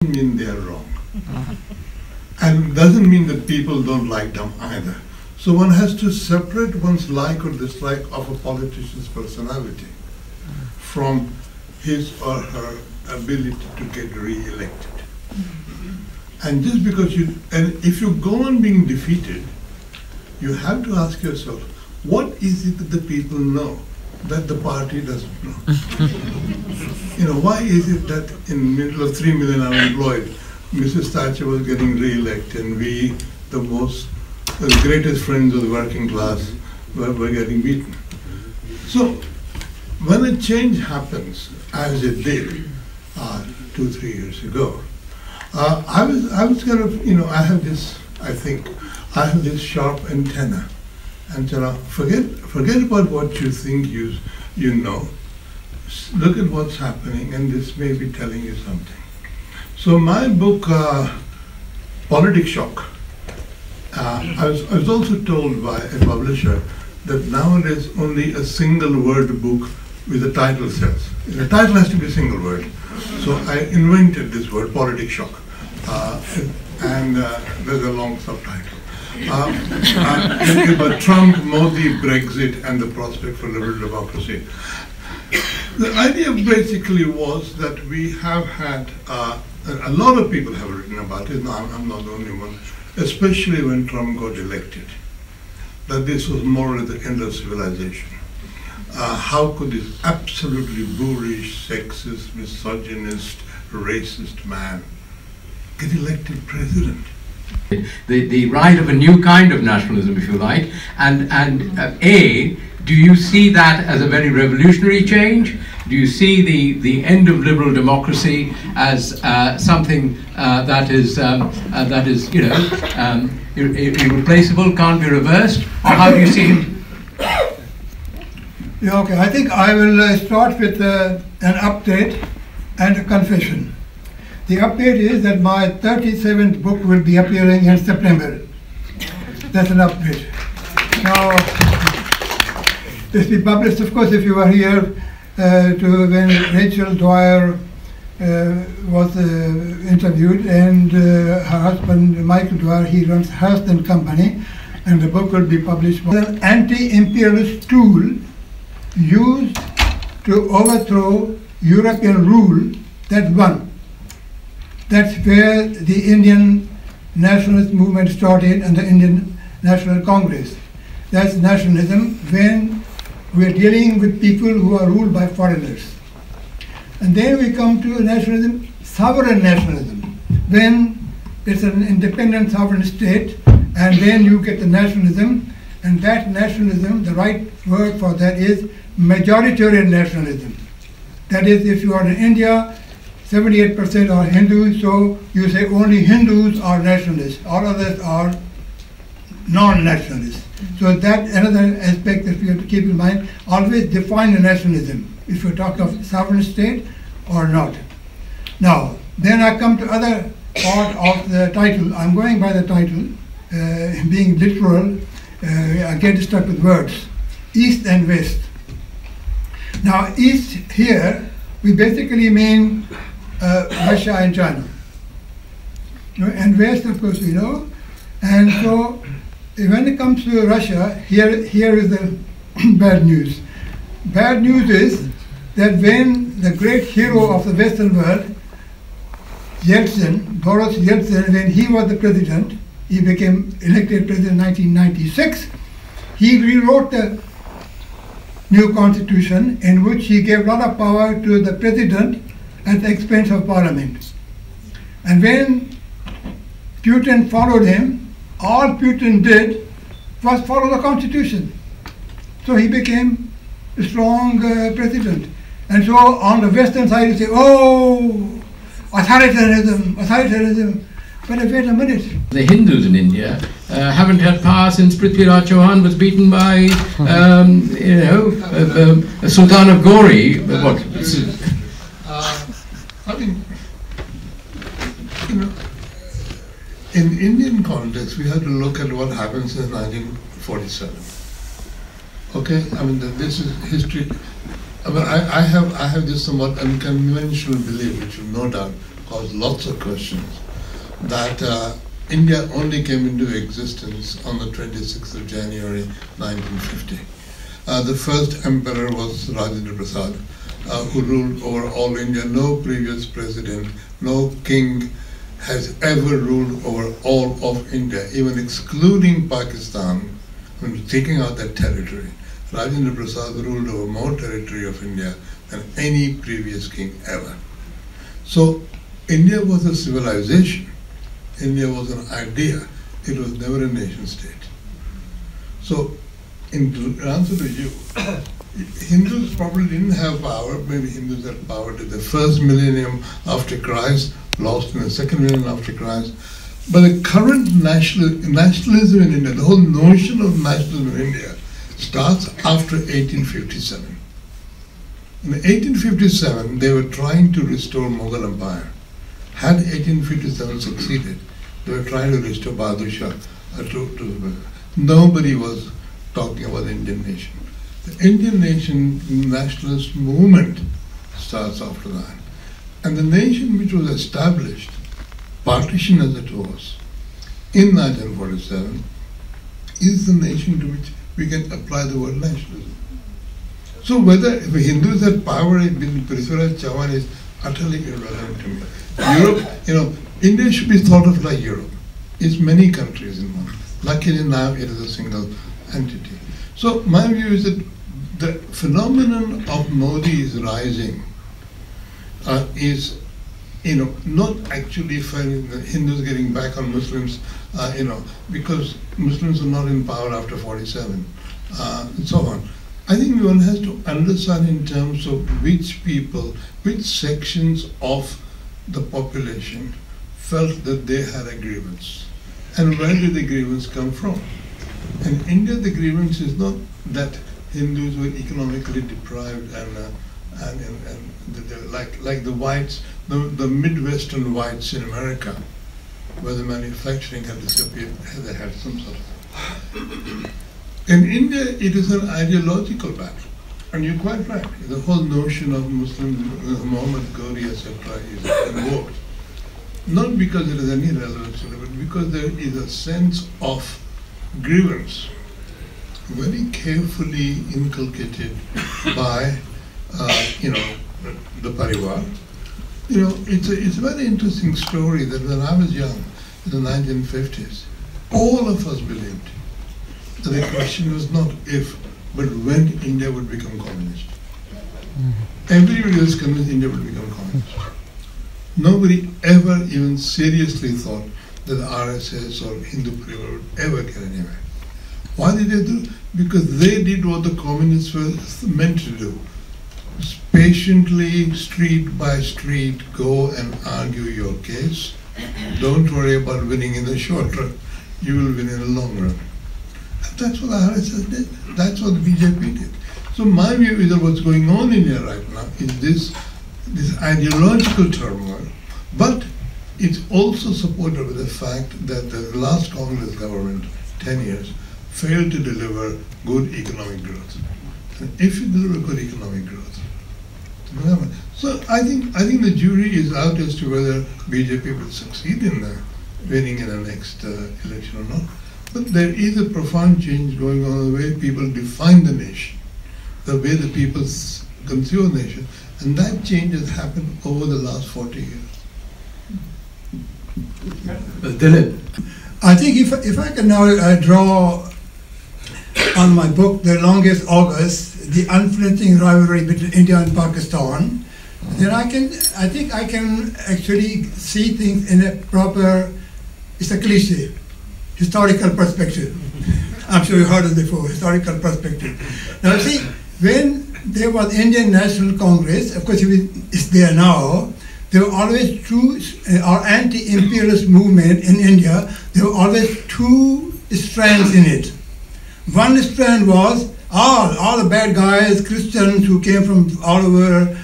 mean they are wrong. And doesn't mean that people don't like them either. So one has to separate one's like or dislike of a politician's personality from his or her ability to get re-elected. And just because if you go on being defeated, you have to ask yourself, what is it that the people know that the party doesn't know? Why is it that in the middle of 3 million unemployed, Mrs. Thatcher was getting re-elected and we, the greatest friends of the working class, were getting beaten? So when a change happens, as it did 2-3 years ago, I was kind of, I have this sharp antenna, and forget about what you think you know. Look at what's happening, and this may be telling you something. So my book, Politics Shock, I was also told by a publisher that nowadays only a single word book with a title sells. The title has to be a single word. So I invented this word, Politics Shock, and there's a long subtitle. About Trump, Modi, Brexit, and the prospect for liberal democracy. The idea basically was that we have had, a lot of people have written about it, I'm not the only one, especially when Trump got elected, that this was more at the end of civilization. How could this absolutely boorish, sexist, misogynist, racist man get elected president? The rise of a new kind of nationalism, if you like, and do you see that as a very revolutionary change? Do you see the end of liberal democracy as something that is irreplaceable, can't be reversed, or how do you see it? Yeah, okay. I think I will start with an update and a confession. The update is that my 37th book will be appearing in September. That's an update. Now, this will be published, of course, if you were here when Rachel Dwyer was interviewed, and her husband, Michael Dwyer, he runs Hearst and Company, and the book will be published. An anti-imperialist tool used to overthrow European rule that won. That's where the Indian nationalist movement started and the Indian National Congress. That's nationalism when we're dealing with people who are ruled by foreigners. And then we come to nationalism, sovereign nationalism, when it's an independent sovereign state, and then you get the nationalism, and that nationalism, the right word for that is majoritarian nationalism. That is, if you are in India, 78% are Hindus, so you say only Hindus are nationalists, all others are non-nationalists. So that another aspect that we have to keep in mind, always define the nationalism, if you talk of sovereign state or not. Now, then I come to other part of the title. I'm going by the title, being literal, I get stuck with words, East and West. Now, East here, we basically mean Russia and China. And West, of course, we know. And so, when it comes to Russia, here is the bad news. Bad news is that when the great hero of the Western world, Yeltsin, Boris Yeltsin, when he was the president, he became elected president in 1996, he rewrote the new constitution in which he gave a lot of power to the president at the expense of parliament. And when Putin followed him, all Putin did was follow the constitution. So he became a strong president. And so on the Western side you say, oh, authoritarianism, authoritarianism. But wait a minute. The Hindus in India haven't had power since Prithviraj Chauhan was beaten by, Sultan of Gori. What? I mean, in Indian context, we have to look at what happened since 1947. Okay, I mean this is history. I mean, I have this somewhat unconventional belief, which you no doubt caused lots of questions, that India only came into existence on the 26th of January 1950. The first emperor was Rajendra Prasad, who ruled over all India. No previous president, no king has ever ruled over all of India, even excluding Pakistan, taking out that territory. Rajendra Prasad ruled over more territory of India than any previous king ever. So India was a civilization. India was an idea. It was never a nation state. So in answer to you, Hindus probably didn't have power. Maybe Hindus had power to the first millennium after Christ, lost in the second millennium after Christ. But the current nationalism in India, the whole notion of nationalism in India, starts after 1857. In 1857, they were trying to restore Mughal Empire. Had 1857 succeeded, they were trying to restore Bahadur Shah. Nobody was talking about the Indian nation. The Indian nation nationalist movement starts after that. And the nation which was established, partition as it was, in 1947, is the nation to which we can apply the word nationalism. So whether if Hindus had power in Prithviraj Chauhan is utterly irrelevant to me. Europe, India should be thought of like Europe. It's many countries in one. Luckily now it is a single entity. So my view is that the phenomenon of Modi's rising is, not actually finding the Hindus getting back on Muslims, because Muslims are not in power after 47, and so on. I think one has to understand in terms of which people, which sections of the population felt that they had a grievance, and where did the grievance come from. In India, the grievance is not that Hindus were economically deprived and like the whites, the Midwestern whites in America, where the manufacturing had disappeared, they had some sort of. In India, it is an ideological battle, and you're quite right. The whole notion of Muslim, Muhammad Ghori, etc., is invoked, not because it has any relevance to it, but because there is a sense of grievance, very carefully inculcated by, the Parivar. It's a very interesting story that when I was young, in the 1950s, all of us believed that the question was not if, but when India would become communist. Everybody was convinced India would become communist. Nobody ever even seriously thought that the RSS or Hindu Parivar would ever get anywhere. Why did they do? Because they did what the communists were meant to do. Patiently, street by street, go and argue your case. Don't worry about winning in the short run. You will win in the long run. And that's what the RSS did. That's what the BJP did. So my view is that what's going on in India right now is this ideological turmoil, but it's also supported by the fact that the last Congress government, 10 years, failed to deliver good economic growth. And if you deliver good economic growth, so I think the jury is out as to whether BJP will succeed in winning in the next election or not. But there is a profound change going on in the way people define the nation, the way the people conceive the nation, and that change has happened over the last 40 years. Dilip. I think if I can now draw on my book, The Longest August, the unflinching rivalry between India and Pakistan, then I think I can actually see things in a proper, it's a cliche, historical perspective. I'm sure you heard it before, historical perspective. Now see, when there was Indian National Congress, of course it's there now, there were always two, our anti-imperialist movement in India, there were always two strands in it. One strand was all the bad guys, Christians who came from all over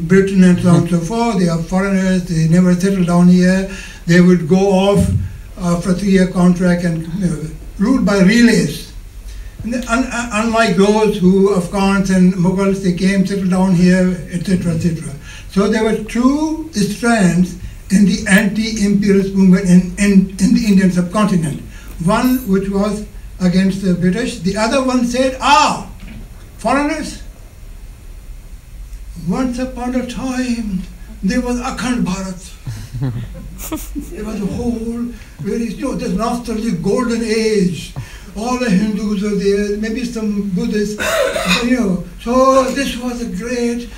Britain and so on and so forth. They are foreigners, they never settled down here. They would go off for a 3-year contract and ruled by relays. And unlike those who, Afghans and Mughals, they came, settled down here, etc., etc. So there were two strands, in the anti-imperialist movement in the Indian subcontinent. One which was against the British, the other one said, foreigners, once upon a time there was Akhand Bharat. There was a whole very, this nostalgic golden age. All the Hindus were there, maybe some Buddhists, So this was a great,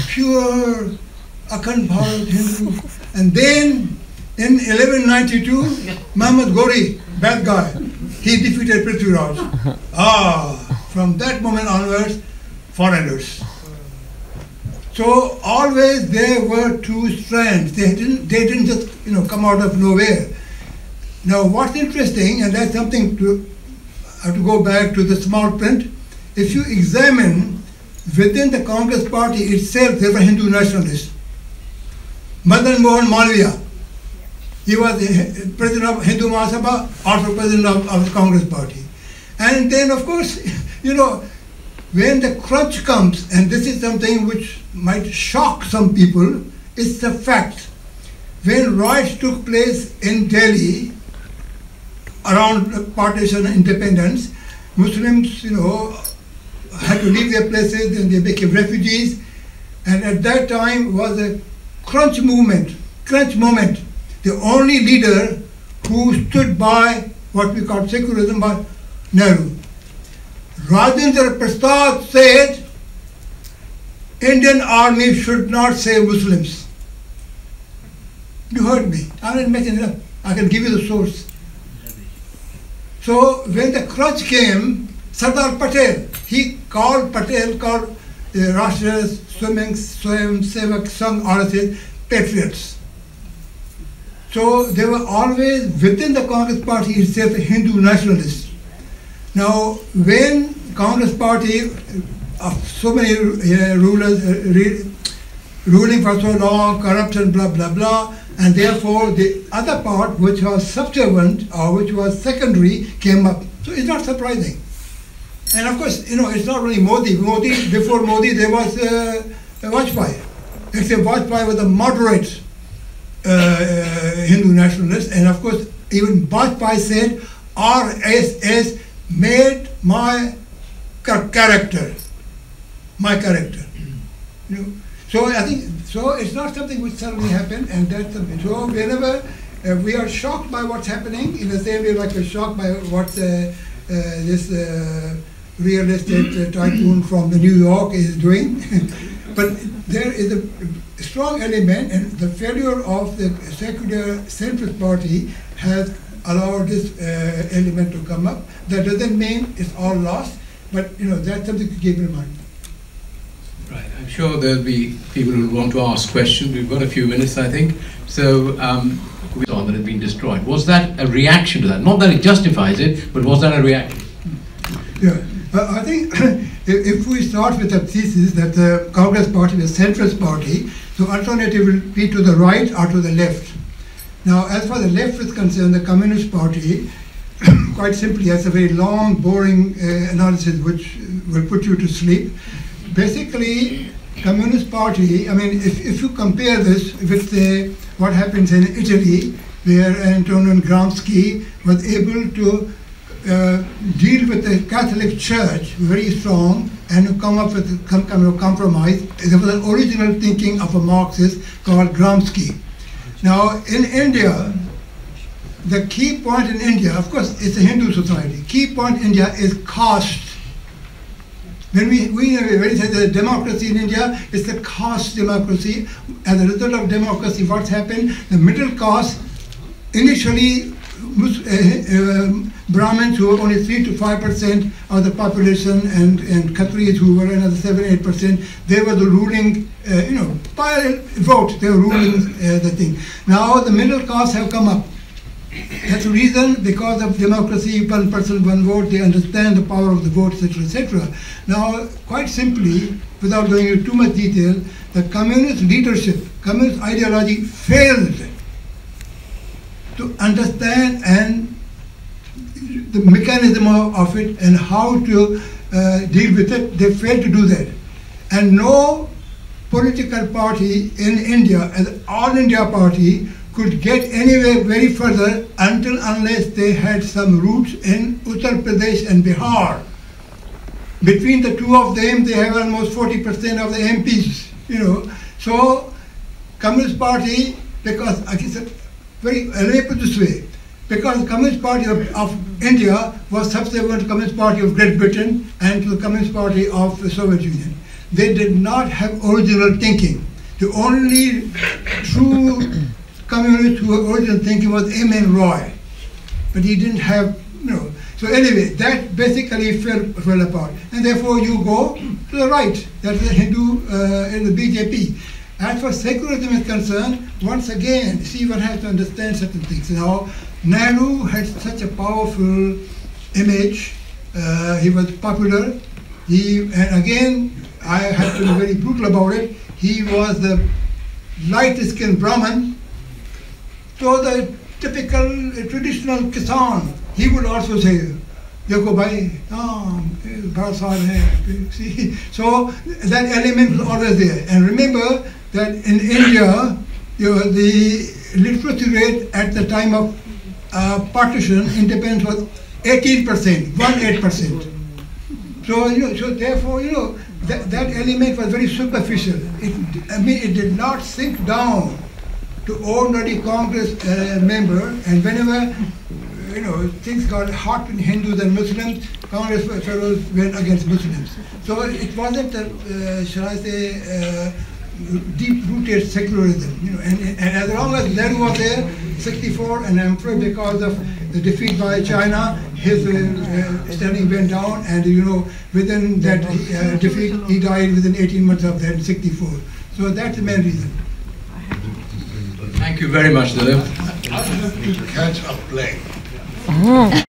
pure Akhand Bharat Hindu. And then in 1192, Muhammad Ghori, bad guy, he defeated Prithviraj. From that moment onwards, foreigners. So always there were two strands. They didn't just come out of nowhere. Now what's interesting, and that's something I have to go back to the small print. If you examine within the Congress party itself, there were Hindu nationalists. Madan Mohan Malviya, he was president of Hindu Mahasabha, also president of the Congress party. And then of course, when the crunch comes, and this is something which might shock some people, it's a fact. When riots took place in Delhi around partition and independence, Muslims, had to leave their places and they became refugees. And at that time was a crunch moment. The only leader who stood by what we call secularism was Nehru. Rajendra Prasad said, Indian army should not save Muslims. You heard me. I didn't make it up. I can give you the source. So when the crunch came, Sardar Patel, he called the Rashtriya Swayamsevak Sangh RSS patriots. So they were always within the Congress party itself a Hindu nationalist. Now when Congress party of so many rulers ruling for so long, corruption, blah, blah, blah, and therefore the other part which was subservient or which was secondary came up. So it's not surprising. And of course, it's not really Modi. Before Modi there was Vajpayee. Except Vajpayee was a moderate Hindu nationalist, and of course even Vajpayee said RSS made my character. So I think it's not something which suddenly happened, and that's something. So whenever we are shocked by what's happening, in the same way like we're shocked by what this real estate tycoon from New York is doing, but there is a strong element, and the failure of the secular centrist party has allowed this element to come up. That doesn't mean it's all lost, but that's something to keep in mind. Right, I'm sure there'll be people who want to ask questions. We've got a few minutes, I think. So, that had been destroyed. Was that a reaction to that? Not that it justifies it, but was that a reaction? Yeah, I think if we start with the thesis that the Congress party is a centrist party, so alternative will be to the right or to the left. Now, as far as the left is concerned, the Communist Party, quite simply, has a very long, boring analysis which will put you to sleep. Basically, Communist Party, if you compare this with what happens in Italy, where Antonio Gramsci was able to deal with the Catholic Church very strong and come up with some kind of compromise. There was an original thinking of a Marxist called Gramsci. Now, in India, the key point in India, of course, it's a Hindu society. Key point in India is caste. When we say the democracy in India, it's a caste democracy. As a result of democracy, what's happened? The middle caste, initially Brahmins who were only 3 to 5% of the population, and Khatris who were another 7-8%, they were the ruling, by vote, they were ruling the thing. Now the middle caste have come up. That's the reason, because of democracy, one person, one vote, they understand the power of the vote, etc., etc. Now, quite simply, without going into too much detail, the communist leadership, communist ideology failed to understand and the mechanism of it and how to deal with it. They failed to do that. And no political party in India, an all India party, could get anywhere very further unless they had some roots in Uttar Pradesh and Bihar. Between the two of them, they have almost 40% of the MPs, So, Communist Party, because, I guess, let me put this way, because the Communist Party of India was subsequent to the Communist Party of Great Britain and to the Communist Party of the Soviet Union. They did not have original thinking. The only true communist who had original thinking was M.N. Roy. But he didn't have, So anyway, that basically fell apart. And therefore you go to the right, that is the Hindu in the BJP. As far as secularism is concerned, once again, see, one has to understand certain things. Nehru had such a powerful image. He was popular. And again, I have to be very brutal about it. He was the light-skinned Brahmin. So the typical traditional Kisan, he would also say, "Dekho bhai, bada sahab hai." See, so that element was always there. And remember that in India, the literacy rate at the time of partition, independence, was 18%, 18%. So therefore, that element was very superficial. It did not sink down to ordinary Congress member, and whenever things got hot in Hindus and Muslims, Congress fellows went against Muslims. So it wasn't, shall I say, deep-rooted secularism. And as long as Nehru was there, 64, and I'm afraid because of the defeat by China, his standing went down, and within that defeat, he died within 18 months of that in 64. So that's the main reason. Thank you very much, Dilip. I have to catch a plane.